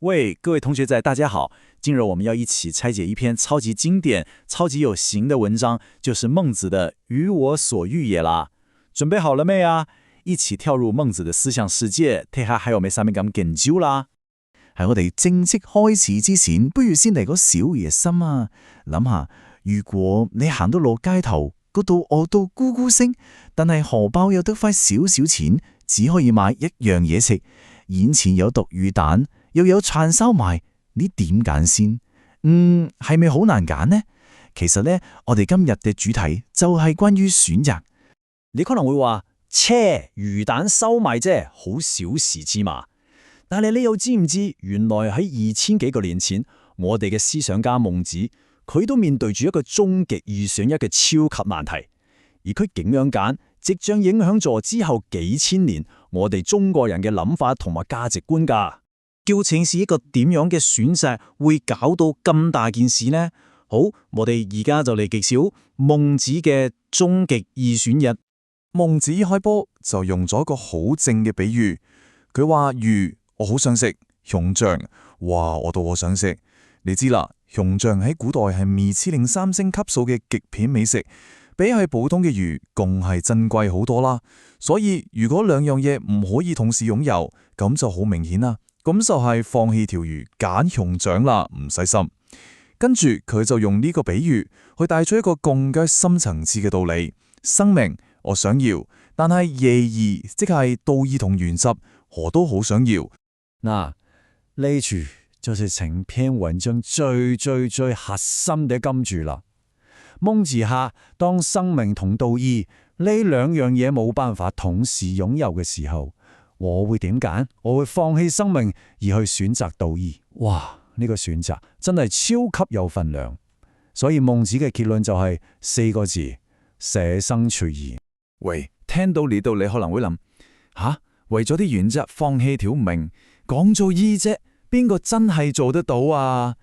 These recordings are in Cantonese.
喂，各位同学在，大家好。今日我们要一起拆解一篇超级经典、超级有型的文章，就是孟子的《予我所欲也》啦。準備好了未啊？一起跳入孟子的思想世界，睇下喺我哋上面咁研究啦。喺我哋正式開始之前，不如先嚟個小熱身啊！諗下，如果你行到落街頭，嗰度餓到咕咕聲，但係荷包有得塊少少錢，只可以買一樣嘢食，眼前有毒魚蛋，又有串燒賣，你點揀先？係咪好難揀呢？其實呢，我哋今日嘅主題就係關於選擇。你可能會話，切，魚蛋收賣啫，好小事之嘛。但係你又知唔知，原來喺2000幾個年前，我哋嘅思想家孟子，佢都面對住一個終極二選一嘅超級難題，而佢點樣揀，即將影響咗之後幾千年我哋中國人嘅諗法同埋價值觀噶。究竟是一個點樣嘅選擇會搞到咁大件事呢？好，我哋而家就嚟揭曉孟子嘅終極二選一。孟子一開波就用咗個好正嘅比喻，佢話魚我好想食，熊掌哇我都好想食。你知啦，熊掌喺古代係米其林3星級數嘅極品美食，比起普通嘅魚更係珍貴好多啦。所以如果兩樣嘢唔可以同時擁有，咁就好明顯啦。咁就係放棄條魚揀熊掌啦，唔使心。跟住佢就用呢個比喻去帶出一個更加深層次嘅道理：生命我想要，但係義義即係道義同原則，我都好想要。嗱，呢處就是整篇文章最核心嘅金句啦。孟子下，當生命同道義呢兩樣嘢冇辦法同時擁有嘅時候，我會點揀？我會放棄生命而去選擇道義。哇，呢個選擇真係超級有分量。所以孟子嘅結論就係4個字：捨生取義。喂，聽到呢度你可能會諗，為咗啲原則放棄條命，講做義啫，邊個真係做得到啊？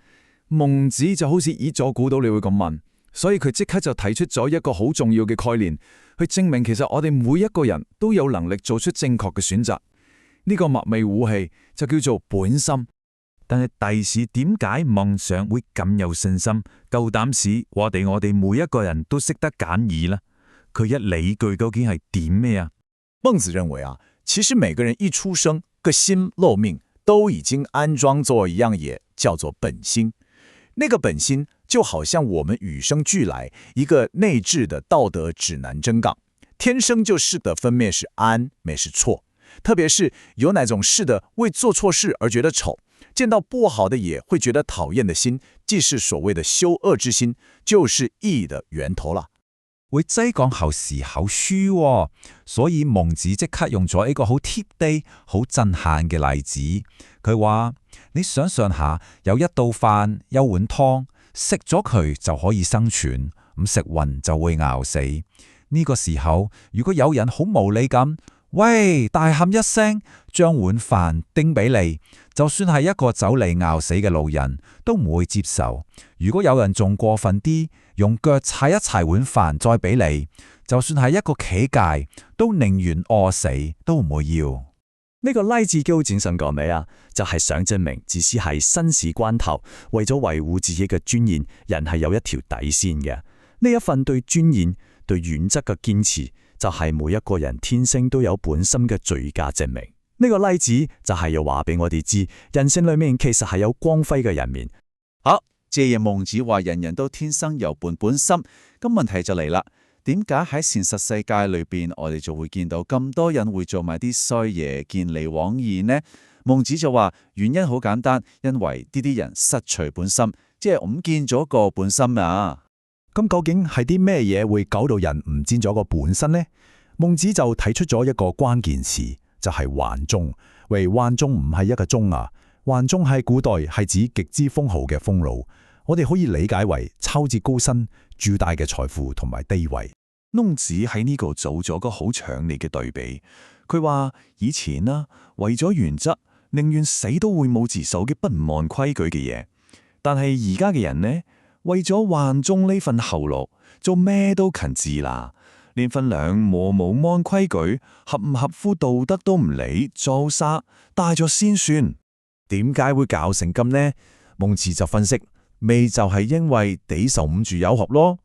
孟子就好似已咗估到你會咁問，所以佢即刻就提出咗一個好重要嘅概念，去證明其實我哋每一個人都有能力做出正確嘅選擇。呢個默味武器就叫做本心。但係第時點解孟上會咁有信心，夠膽使我哋每一個人都識得揀義呢？佢一理據究竟係點咩啊？孟子認為其實每個人一出生，個心漏命都已經安裝做一樣嘢，叫做本心。那個本心就好像我們與生俱來一個內置的道德指南針槓，天生就識得分咩是安，咩是錯。特別是有那種識得為做錯事而覺得醜，見到不好的也會覺得討厭的心，即是所謂的羞惡之心，就是義的源頭啦。會擠講後時口書，所以孟子即刻用咗一個好貼地、好震撼嘅例子。佢話：你想象下，有一道飯，有碗湯，食咗佢就可以生存，咁食暈就會餓死。呢個時候，如果有人好無理咁，喂，大喊一聲，將碗飯叮俾你，就算係一個走嚟餓死嘅路人都唔會接受。如果有人仲過分啲，用腳踩一踩碗飯再俾你，就算係一個乞丐都寧願餓死都唔會要。呢個例子究竟想講咩啊？就係想證明，只是係生死關頭，為咗維護自己嘅尊嚴，人係有一條底線嘅。呢一份對尊嚴、對原則嘅堅持，就係每一個人天生都有本心嘅最佳證明。呢個例子就係要話俾我哋知，人性裏面其實係有光輝嘅人面。好，借孟子話人人都天生有本心，咁問題就嚟啦。點解喺現實世界裏邊，我哋就會見到咁多人會做埋啲衰嘢，見利忘義呢？孟子就話原因好簡單，因為呢啲人失去本心，即係唔見咗個本心啊。咁究竟係啲咩嘢會搞到人唔見咗個本心呢？孟子就提出咗一個關鍵詞，就係患中。喂，患中唔係一個鐘啊，患中喺古代係指極之豐厚嘅豐祿，我哋可以理解為超之高薪、巨大嘅財富同埋地位。孟子喺呢個做咗個好強烈嘅對比，佢話以前為咗原則，寧願死都會冇自守嘅不忘規矩嘅嘢，但係而家嘅人呢，為咗患中呢份厚祿，做咩都勤自啦，連份糧冇按規矩，合唔合乎道德都唔理，做晒帶咗先算。點解會搞成咁呢？孟子就分析，咪就係因為地受唔住誘惑咯。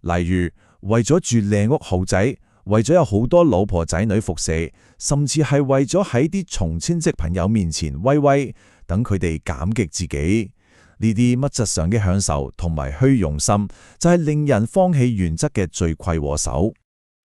例如為咗住靚屋豪仔，為咗有好多老婆仔女服侍，甚至係為咗喺啲從親戚朋友面前威威，等佢哋感激自己。呢啲物質上嘅享受同埋虛榮心，就係令人放棄原則嘅罪魁禍首。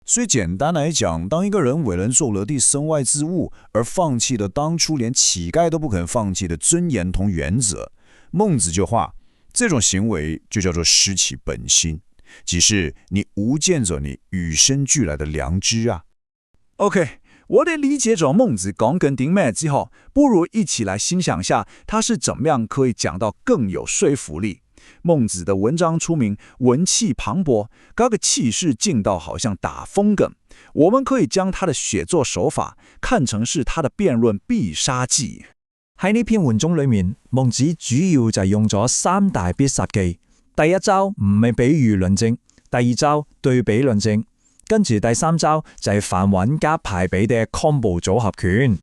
所以簡單來講，當一個人為了做了啲身外之物，而放棄了當初連乞丐都不肯放棄的尊嚴同原則，孟子就話，這種行為就叫做失其本心，即是你無見着你與生俱來的良知啊。OK， 我哋理解咗孟子講緊啲咩之後，不如一起來欣賞下他是怎麼樣可以講到更有說服力。孟子的文章出名文氣磅礴，嗰個氣勢勁到好像打風咁。我們可以將他的寫作手法看成是他的辯論必殺技。喺呢篇文章裏面，孟子主要就係用咗3大必殺技。第一招唔係比喻論證，第二招對比論證，跟住第3招就係繁文加排比嘅 combo 組合拳。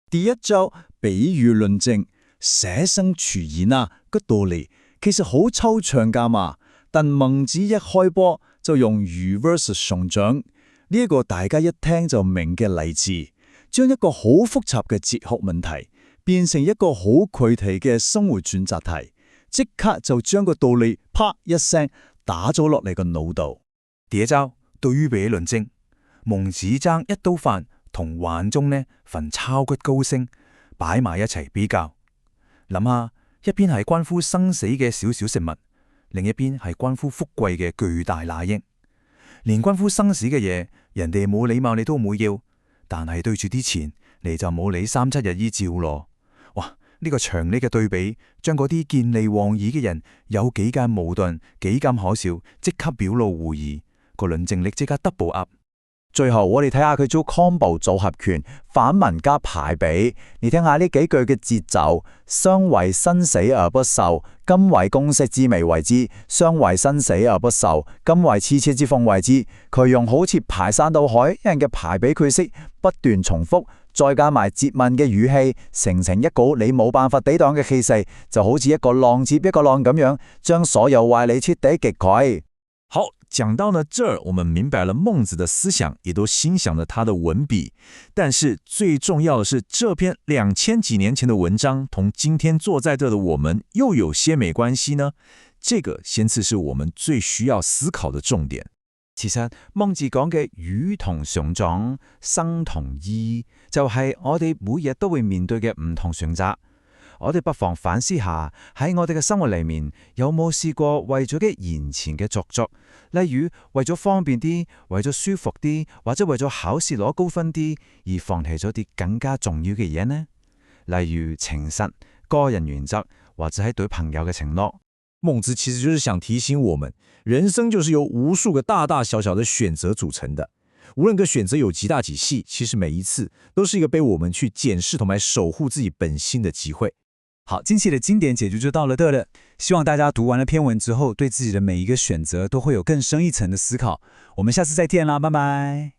第一招比喻論證，捨生取義啊，個道理其實好抽象噶嘛，但孟子一開波就用魚 versus 熊掌呢一個大家一聽就明嘅例子，將一個好複雜嘅哲學問題變成一個好具體嘅生活選擇題，即刻就將個道理啪一聲打咗落嚟個腦度。第一招對比論證，孟子將一刀飯同環中呢份炒骨高升擺埋一齊比較，諗下。一邊係關乎生死嘅小小食物，另一邊係關乎富貴嘅巨大利益。連關乎生死嘅嘢，人哋冇禮貌你都唔會要，但係對住啲錢，你就冇理3-7日依照咯。哇！呢個強烈嘅對比，將嗰啲見利忘義嘅人有幾咁矛盾，幾咁可笑，即刻表露狐疑，個論證力即刻 double up。最後我哋睇下佢做 combo 組合拳，反文加排比。你聽下呢幾句嘅節奏：相為生死而不受，今為公室之微為之；相為生死而不受，今為矢車之鋒為之。佢用好似排山倒海一樣嘅排比句式，不斷重複，再加埋詰問嘅語氣，形成一股你冇辦法抵擋嘅氣勢，就好似一個浪接一個浪咁樣，將所有歪理徹底擊潰。好，講到呢這兒，我們明白了孟子的思想，也都欣賞了他的文筆。但是最重要的是，這篇2000幾年前的文章，同今天坐在這的我們又有些沒關係呢？這個先次是我們最需要思考的重點。其實孟子講嘅魚同熊掌、生同義，就係我哋每日都會面對嘅唔同選擇。我哋不妨反思下，喺我哋嘅生活裏面，有冇試過為咗嘅眼前嘅作作，例如為咗方便啲，為咗舒服啲，或者為咗考試攞高分啲，而放棄咗啲更加重要嘅嘢呢？例如情實、個人原則，或者係對朋友嘅承諾。孟子其實就是想提醒我們，人生就是由無數個大大小小的選擇組成的。無論個選擇有幾大幾細，其實每一次都是一個被我們去檢視同埋守護自己本心的機會。好，今期的經典解讀就到了這了。希望大家讀完了篇文之後，對自己的每一個選擇都會有更深一層的思考。我們下次再見啦，拜拜。